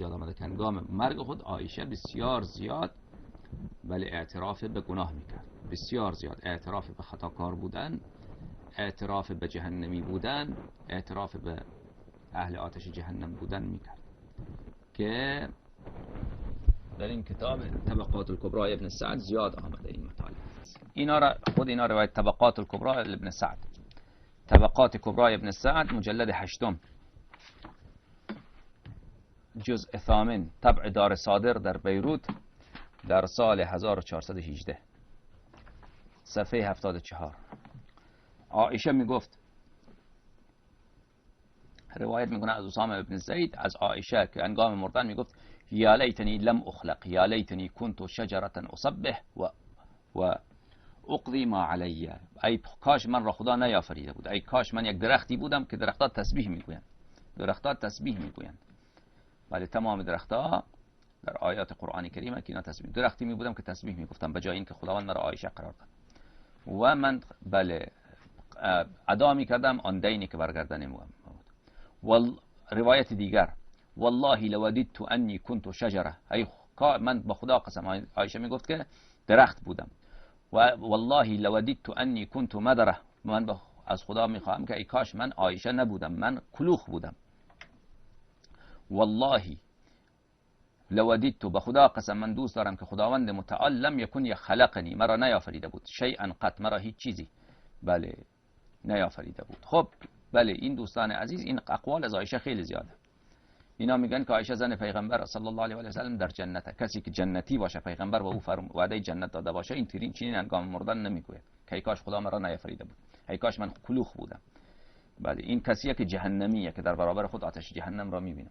یاد آمده که هنگام مرگ خود عایشه بسیار زیاد ولی اعتراف به گناه میکرد، بسیار زیاد اعتراف به خطاکار بودن، اعتراف به جهنمی بودن، اعتراف به اهل آتش جهنم بودن میکرد که در این کتاب طبقات الکبری ابن سعد زیاد آمده این مطالب. خود اینا روایت طبقات الکبری ابن سعد، طبقات کبری ابن سعد مجلد 8 جزء ثامن طبع دار صادر در بیروت در سال 1418 صفحه 74. عایشه میگفت، روایت میکنه از اسامه ابن زید از عایشه که هنگام مردن میگفت یا لیتنی لم اخلق یا لیتنی كنت شجرة اصبح و اقضی ما علی، ای کاش من را خدا نیافریده بود، ای کاش من یک درختی بودم که درختها تسبیح میگویند، درختها تسبیح میگویند. ولی تمام درختها در آیات قرآن کریمه که اینا تسبیح، درختی می بودم که تسبیح میگفتم به جای اینکه خداوند مرا عایشه قرار داد و من بله ادا میکردم آن دینی که برگردن و روایت دیگر والله لوددت انی كنت شجره، ای من به خدا قسم، عایشه میگفت که درخت بودم، و والله لوددت انی كنت مدره، من از خدا میخواهم که ای کاش من عایشه نبودم، من کلوخ بودم. والله لوددت، به خدا قسم من دوست دارم که خداوند متعال لم یکن یخلقنی، مرا نیافریده بود، شیئا قط، مرا هیچ چیزی بله نیافریده بود. خب بله این دوستان عزیز این اقوال از عایشه خیلی زیاده. اینا میگن که عایشه زن پیغمبر صلی الله علیه و سلم در جنته، کسی که جنتی باشه پیغمبر به او وعده جنت داده باشه این چنین هنگام مردن نمیگوید که ای کاش خدا مرا نیافریده بود، ای کاش من کلوخ بودم. بله این کسیه که جهنمیه که در برابر خود آتش جهنم را میبینه.